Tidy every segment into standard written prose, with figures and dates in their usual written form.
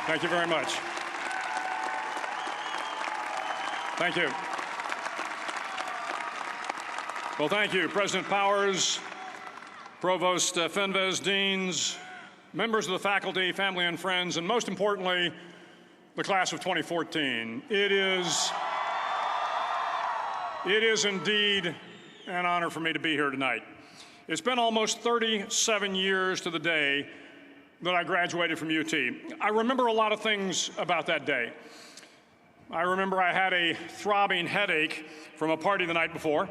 Thank you very much. Thank you. Well, thank you, President Powers, Provost Fenves, deans, members of the faculty, family and friends, and most importantly, the class of 2014. It is indeed an honor for me to be here tonight. It's been almost 37 years to the day that I graduated from UT. I remember a lot of things about that day. I remember I had a throbbing headache from a party the night before.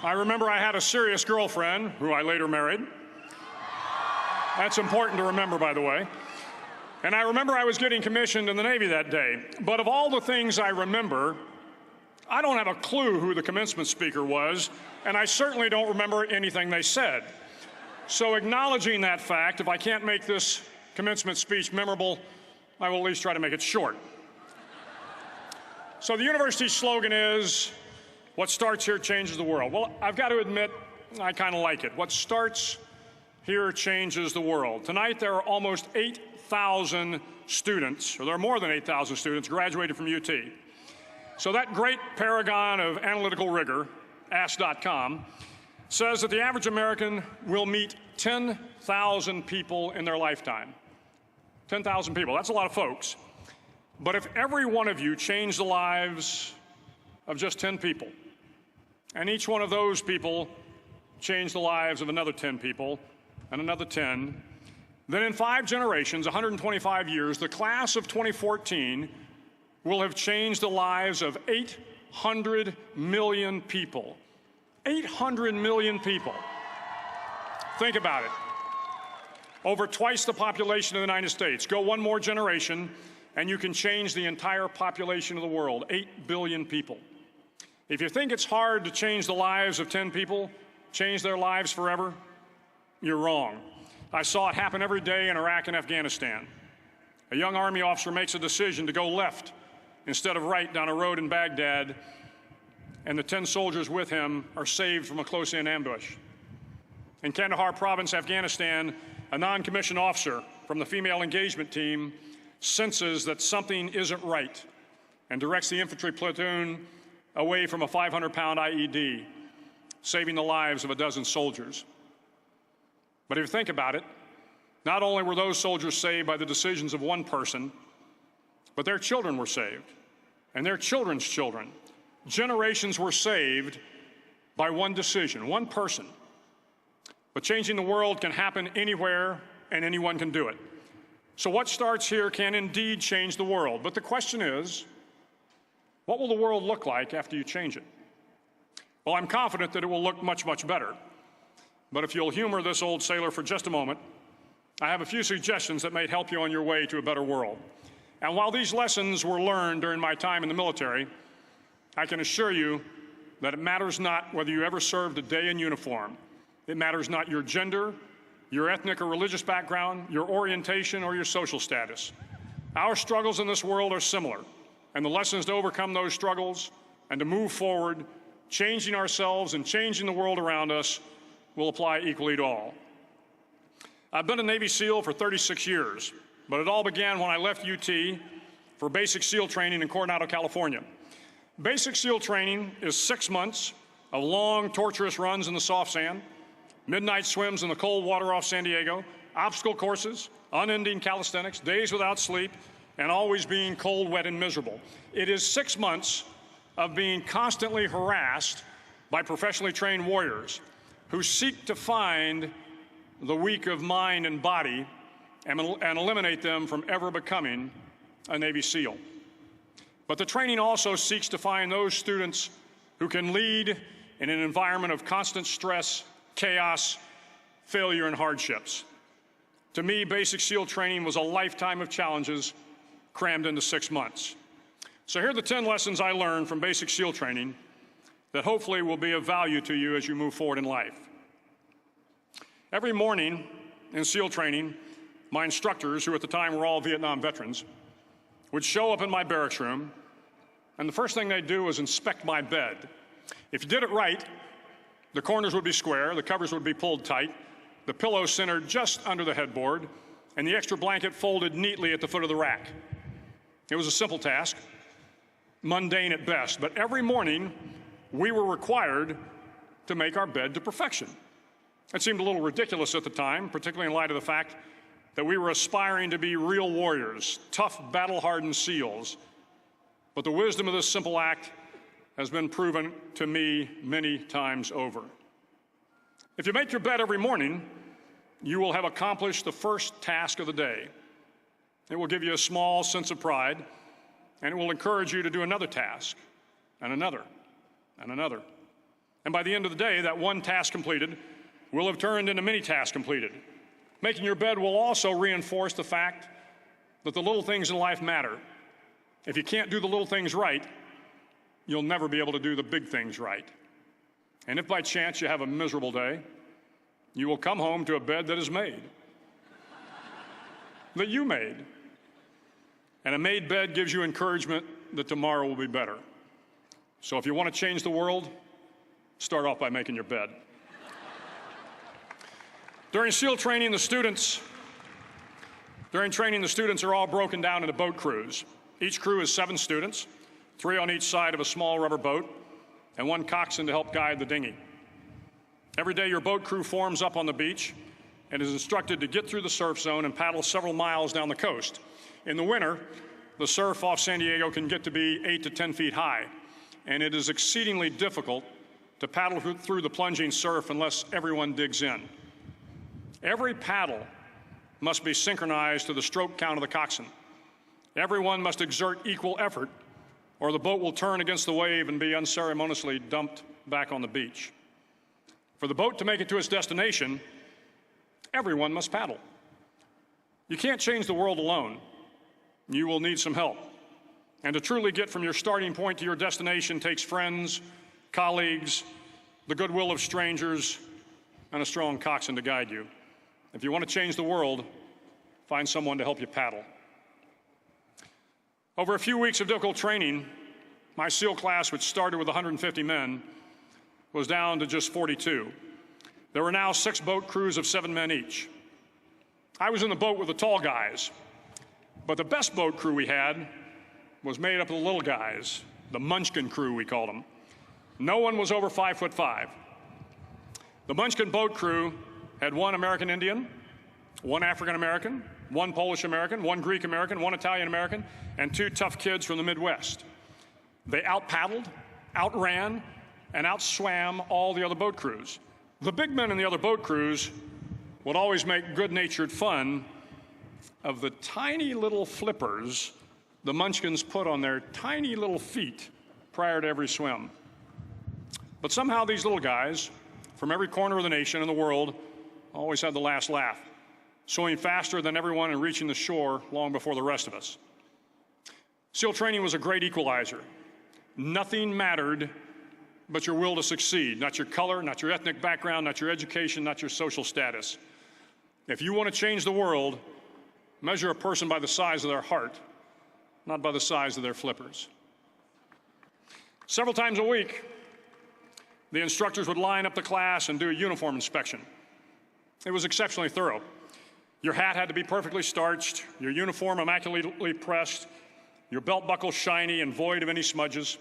I remember I had a serious girlfriend, who I later married. That's important to remember, by the way. And I remember I was getting commissioned in the Navy that day. But of all the things I remember, I don't have a clue who the commencement speaker was, and I certainly don't remember anything they said. So acknowledging that fact, if I can't make this commencement speech memorable, I will at least try to make it short. So the university's slogan is, what starts here changes the world. Well, I've got to admit, I kind of like it. What starts here changes the world. Tonight, there are almost 8,000 students, or there are more than 8,000 students graduated from UT. So that great paragon of analytical rigor, Ask.com, says that the average American will meet 10,000 people in their lifetime. 10,000 people, that's a lot of folks. But if every one of you changed the lives of just 10 people, and each one of those people changed the lives of another 10 people, and another 10, then in 5 generations, 125 years, the class of 2014 will have changed the lives of 800 million people. 800 million people. Think about it. Over twice the population of the United States. Go one more generation, and you can change the entire population of the world, 8 billion people. If you think it's hard to change the lives of 10 people, change their lives forever, you're wrong. I saw it happen every day in Iraq and Afghanistan. A young Army officer makes a decision to go left instead of right down a road in Baghdad, and the 10 soldiers with him are saved from a close-in ambush. In Kandahar province, Afghanistan, a non-commissioned officer from the female engagement team senses that something isn't right and directs the infantry platoon away from a 500-pound IED, saving the lives of a dozen soldiers. But if you think about it, not only were those soldiers saved by the decisions of one person, but their children were saved, and their children's children. Generations were saved by one decision, one person. But changing the world can happen anywhere, and anyone can do it. So what starts here can indeed change the world. But the question is, what will the world look like after you change it? Well, I'm confident that it will look much, much better. But if you'll humor this old sailor for just a moment, I have a few suggestions that may help you on your way to a better world. And while these lessons were learned during my time in the military, I can assure you that it matters not whether you ever served a day in uniform. It matters not your gender, your ethnic or religious background, your orientation, or your social status. Our struggles in this world are similar, and the lessons to overcome those struggles and to move forward, changing ourselves and changing the world around us, will apply equally to all. I've been a Navy SEAL for 36 years, but it all began when I left UT for basic SEAL training in Coronado, California. Basic SEAL training is 6 months of long, torturous runs in the soft sand, midnight swims in the cold water off San Diego, obstacle courses, unending calisthenics, days without sleep, and always being cold, wet, and miserable. It is 6 months of being constantly harassed by professionally trained warriors who seek to find the weak of mind and body and eliminate them from ever becoming a Navy SEAL. But the training also seeks to find those students who can lead in an environment of constant stress, chaos, failure, and hardships. To me, basic SEAL training was a lifetime of challenges crammed into 6 months. So here are the 10 lessons I learned from basic SEAL training that hopefully will be of value to you as you move forward in life. Every morning in SEAL training, my instructors, who at the time were all Vietnam veterans, would show up in my barracks room, and the first thing they'd do was inspect my bed. If you did it right, the corners would be square, the covers would be pulled tight, the pillow centered just under the headboard, and the extra blanket folded neatly at the foot of the rack. It was a simple task, mundane at best, but every morning we were required to make our bed to perfection. It seemed a little ridiculous at the time, particularly in light of the fact that we were aspiring to be real warriors, tough, battle-hardened SEALs. But the wisdom of this simple act has been proven to me many times over. If you make your bed every morning, you will have accomplished the first task of the day. It will give you a small sense of pride, and it will encourage you to do another task, and another, and another. And by the end of the day, that one task completed will have turned into many tasks completed. Making your bed will also reinforce the fact that the little things in life matter. If you can't do the little things right, you'll never be able to do the big things right. And if by chance you have a miserable day, you will come home to a bed that is made, that you made. And a made bed gives you encouragement that tomorrow will be better. So if you want to change the world, start off by making your bed. During SEAL training, the students are all broken down into boat crews. Each crew is 7 students, 3 on each side of a small rubber boat, and 1 coxswain to help guide the dinghy. Every day, your boat crew forms up on the beach and is instructed to get through the surf zone and paddle several miles down the coast. In the winter, the surf off San Diego can get to be 8 to 10 feet high, and it is exceedingly difficult to paddle through the plunging surf unless everyone digs in. Every paddle must be synchronized to the stroke count of the coxswain. Everyone must exert equal effort, or the boat will turn against the wave and be unceremoniously dumped back on the beach. For the boat to make it to its destination, everyone must paddle. You can't change the world alone. You will need some help. And to truly get from your starting point to your destination takes friends, colleagues, the goodwill of strangers, and a strong coxswain to guide you. If you want to change the world, find someone to help you paddle. Over a few weeks of difficult training, my SEAL class, which started with 150 men, was down to just 42. There were now 6 boat crews of 7 men each. I was in the boat with the tall guys, but the best boat crew we had was made up of the little guys, the Munchkin Crew, we called them. No one was over 5'5". The Munchkin boat crew had 1 American Indian, 1 African American, 1 Polish American, 1 Greek American, 1 Italian American, and 2 tough kids from the Midwest. They out-paddled, outran, and outswam all the other boat crews. The big men in the other boat crews would always make good-natured fun of the tiny little flippers the Munchkins put on their tiny little feet prior to every swim. But somehow these little guys from every corner of the nation and the world always had the last laugh, swimming faster than everyone and reaching the shore long before the rest of us. SEAL training was a great equalizer. Nothing mattered but your will to succeed, not your color, not your ethnic background, not your education, not your social status. If you want to change the world, measure a person by the size of their heart, not by the size of their flippers. Several times a week, the instructors would line up the class and do a uniform inspection. It was exceptionally thorough. Your hat had to be perfectly starched, your uniform immaculately pressed, your belt buckle shiny and void of any smudges.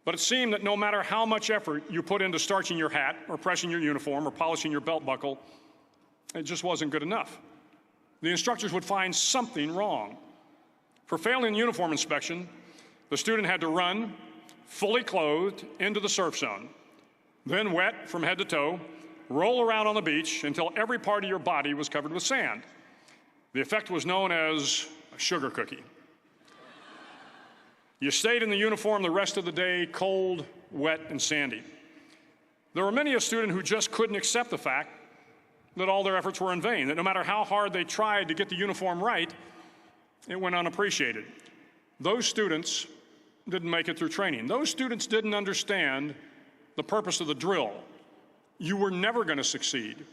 But it seemed that no matter how much effort you put into starching your hat or pressing your uniform or polishing your belt buckle, it just wasn't good enough. The instructors would find something wrong. For failing the uniform inspection, the student had to run, fully clothed, into the surf zone, then wet from head to toe, roll around on the beach until every part of your body was covered with sand. The effect was known as a sugar cookie. You stayed in the uniform the rest of the day, cold, wet, and sandy. There were many a student who just couldn't accept the fact that all their efforts were in vain, that no matter how hard they tried to get the uniform right, it went unappreciated. Those students didn't make it through training. Those students didn't understand the purpose of the drill. You were never going to succeed.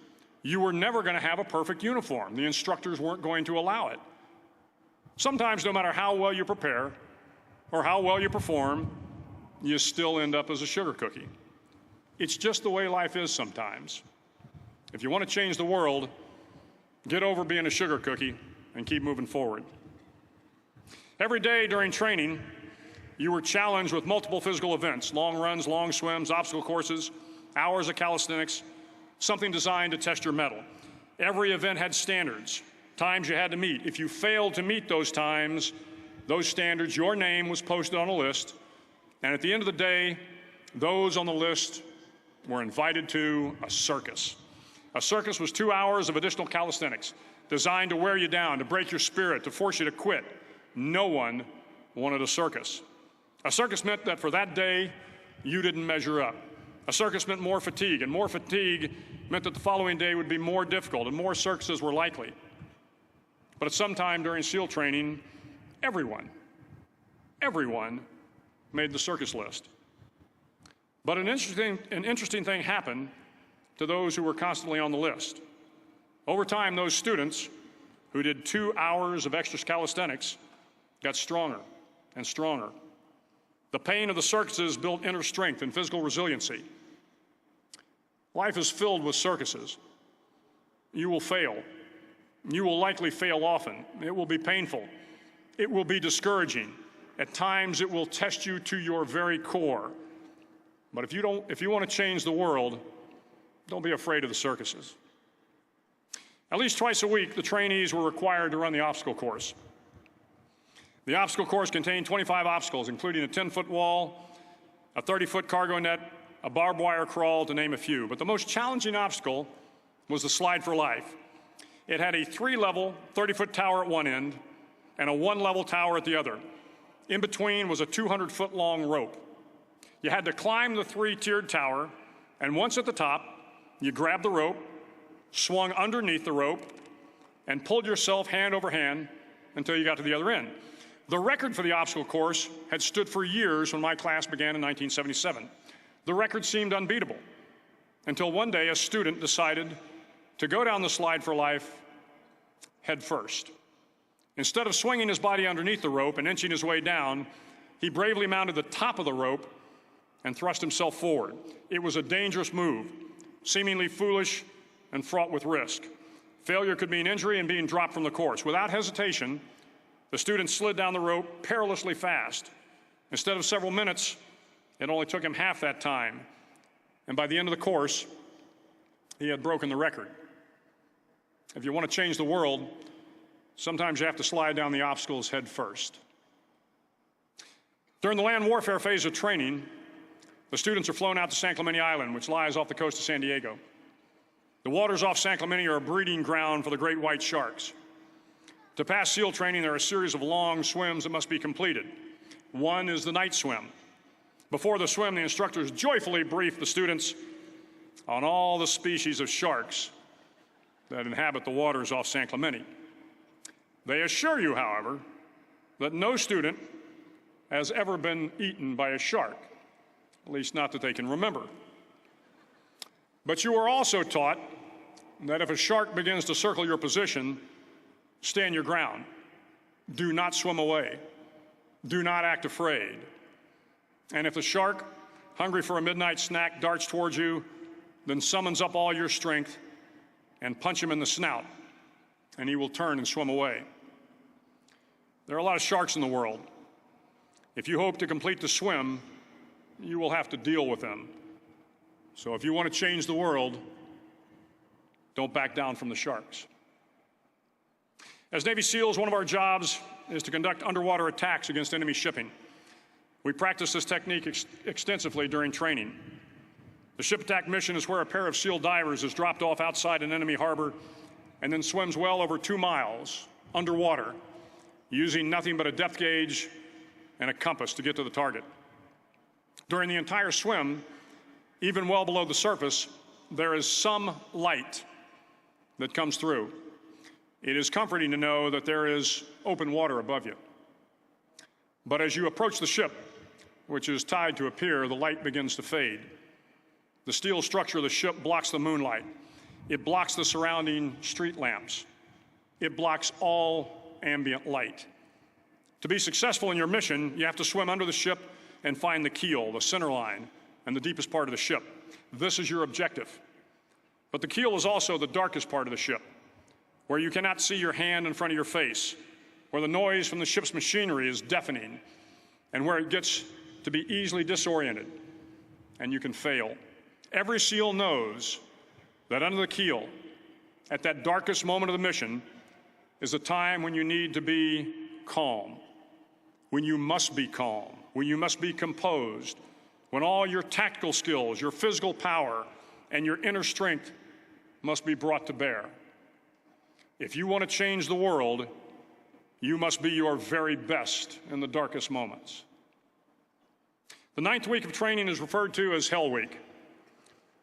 You were never going to have a perfect uniform. The instructors weren't going to allow it. Sometimes, no matter how well you prepare or how well you perform, you still end up as a sugar cookie. It's just the way life is sometimes. If you want to change the world, get over being a sugar cookie and keep moving forward. Every day during training, you were challenged with multiple physical events: long runs, long swims, obstacle courses, hours of calisthenics, something designed to test your mettle. Every event had standards, times you had to meet. If you failed to meet those times, those standards, your name was posted on a list, and at the end of the day, those on the list were invited to a circus. A circus was 2 hours of additional calisthenics, designed to wear you down, to break your spirit, to force you to quit. No one wanted a circus. A circus meant that for that day, you didn't measure up. A circus meant more fatigue, and more fatigue meant that the following day would be more difficult, and more circuses were likely. But at some time during SEAL training, everyone made the circus list. But an interesting thing happened to those who were constantly on the list. Over time, those students who did 2 hours of extra calisthenics got stronger and stronger. The pain of the circuses built inner strength and physical resiliency. Life is filled with circuses. You will fail. You will likely fail often. It will be painful. It will be discouraging. At times, it will test you to your very core. But if you want to change the world, don't be afraid of the circuses. At least twice a week, the trainees were required to run the obstacle course. The obstacle course contained 25 obstacles, including a 10-foot wall, a 30-foot cargo net, a barbed wire crawl, to name a few. But the most challenging obstacle was the slide for life. It had a 3-level, 30-foot tower at one end and a 1-level tower at the other. In between was a 200-foot-long rope. You had to climb the 3-tiered tower, and once at the top, you grabbed the rope, swung underneath the rope, and pulled yourself hand over hand until you got to the other end. The record for the obstacle course had stood for years when my class began in 1977. The record seemed unbeatable until one day a student decided to go down the slide for life head first. Instead of swinging his body underneath the rope and inching his way down, he bravely mounted the top of the rope and thrust himself forward. It was a dangerous move, seemingly foolish and fraught with risk. Failure could mean injury and being dropped from the course. Without hesitation, the student slid down the rope perilously fast. Instead of several minutes, it only took him half that time. And by the end of the course, he had broken the record. If you want to change the world, sometimes you have to slide down the obstacles head first. During the land warfare phase of training, the students are flown out to San Clemente Island, which lies off the coast of San Diego. The waters off San Clemente are a breeding ground for the great white sharks. To pass SEAL training, there are a series of long swims that must be completed. One is the night swim. Before the swim, the instructors joyfully brief the students on all the species of sharks that inhabit the waters off San Clemente. They assure you, however, that no student has ever been eaten by a shark, at least not that they can remember. But you are also taught that if a shark begins to circle your position, stand your ground. Do not swim away. Do not act afraid. And if the shark, hungry for a midnight snack, darts towards you, then summons up all your strength and punch him in the snout, and he will turn and swim away. There are a lot of sharks in the world. If you hope to complete the swim, you will have to deal with them. So if you want to change the world, don't back down from the sharks. As Navy SEALs, one of our jobs is to conduct underwater attacks against enemy shipping. We practice this technique extensively during training. The ship attack mission is where a pair of SEAL divers is dropped off outside an enemy harbor and then swims well over 2 miles underwater, using nothing but a depth gauge and a compass to get to the target. During the entire swim, even well below the surface, there is some light that comes through. It is comforting to know that there is open water above you. But as you approach the ship, which is tied to a pier, the light begins to fade. The steel structure of the ship blocks the moonlight. It blocks the surrounding street lamps. It blocks all ambient light. To be successful in your mission, you have to swim under the ship and find the keel, the center line, and the deepest part of the ship. This is your objective. But the keel is also the darkest part of the ship, where you cannot see your hand in front of your face, where the noise from the ship's machinery is deafening, and where it gets to be easily disoriented, and you can fail. Every SEAL knows that under the keel, at that darkest moment of the mission, is a time when you need to be calm, when you must be calm, when you must be composed, when all your tactical skills, your physical power, and your inner strength must be brought to bear. If you want to change the world, you must be your very best in the darkest moments. The 9th week of training is referred to as Hell Week.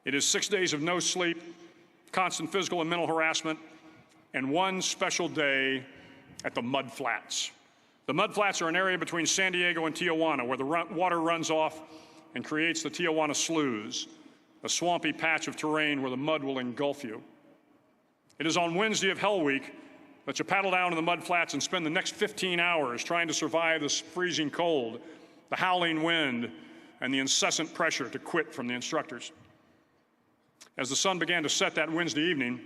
It is 6 days of no sleep, constant physical and mental harassment, and one special day at the Mud Flats. The Mud Flats are an area between San Diego and Tijuana where the water runs off and creates the Tijuana Sloughs, a swampy patch of terrain where the mud will engulf you. It is on Wednesday of Hell Week that you paddle down to the Mud Flats and spend the next 15 hours trying to survive this freezing cold, the howling wind, and the incessant pressure to quit from the instructors. As the sun began to set that Wednesday evening,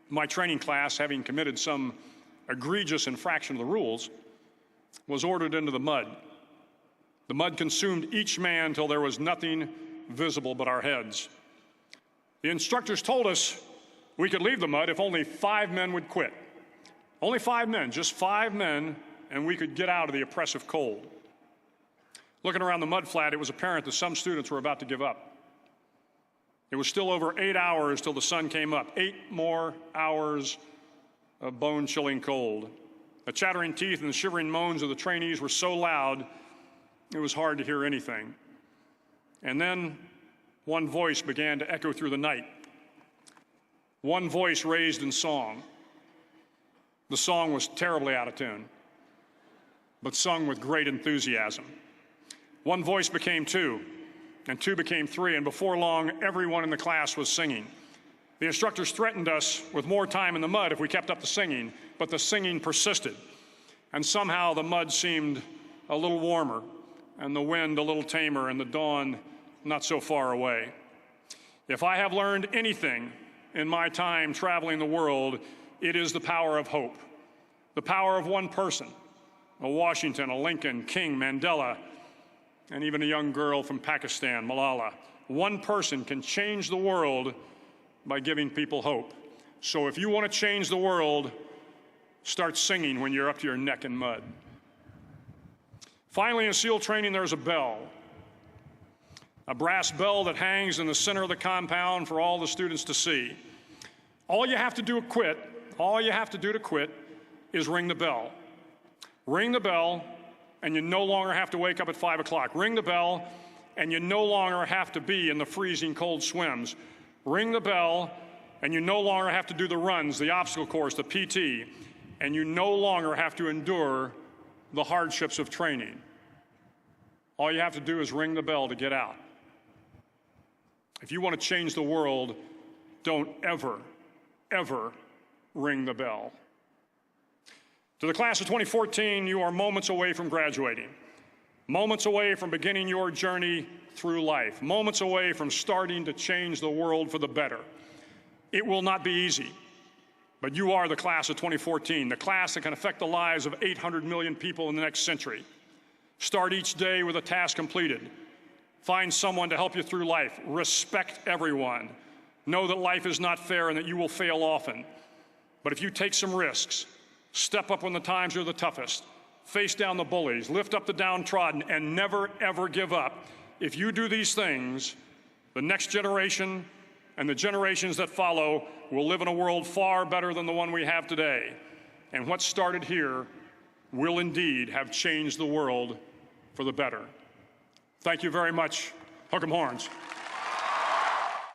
my training class, having committed some egregious infraction of the rules, was ordered into the mud. The mud consumed each man till there was nothing visible but our heads. The instructors told us we could leave the mud if only 5 men would quit. Only 5 men, just 5 men, and we could get out of the oppressive cold. Looking around the mud flat, it was apparent that some students were about to give up. It was still over 8 hours till the sun came up. 8 more hours of bone-chilling cold. The chattering teeth and the shivering moans of the trainees were so loud, it was hard to hear anything. And then one voice began to echo through the night. One voice raised in song. The song was terribly out of tune, but sung with great enthusiasm. One voice became 2, and 2 became 3, and before long, everyone in the class was singing. The instructors threatened us with more time in the mud if we kept up the singing, but the singing persisted. And somehow the mud seemed a little warmer, and the wind a little tamer, and the dawn not so far away. If I have learned anything in my time traveling the world, it is the power of hope, the power of one person, a Washington, a Lincoln, King, Mandela, and even a young girl from Pakistan, Malala. One person can change the world by giving people hope. So if you want to change the world, start singing when you're up to your neck in mud. Finally, in SEAL training, there's a bell. A brass bell that hangs in the center of the compound for all the students to see. All you have to do to quit is ring the bell. Ring the bell, and you no longer have to wake up at 5 o'clock. Ring the bell, and you no longer have to be in the freezing cold swims. Ring the bell, and you no longer have to do the runs, the obstacle course, the PT, and you no longer have to endure the hardships of training. All you have to do is ring the bell to get out. If you want to change the world, don't ever, ever ring the bell. To the class of 2014, you are moments away from graduating, moments away from beginning your journey through life, moments away from starting to change the world for the better. It will not be easy, but you are the class of 2014, the class that can affect the lives of 800 million people in the next century. Start each day with a task completed. Find someone to help you through life. Respect everyone. Know that life is not fair and that you will fail often. But if you take some risks, step up when the times are the toughest, face down the bullies, lift up the downtrodden, and never, ever give up. If you do these things, the next generation and the generations that follow will live in a world far better than the one we have today. And what started here will indeed have changed the world for the better. Thank you very much. Hook 'em horns.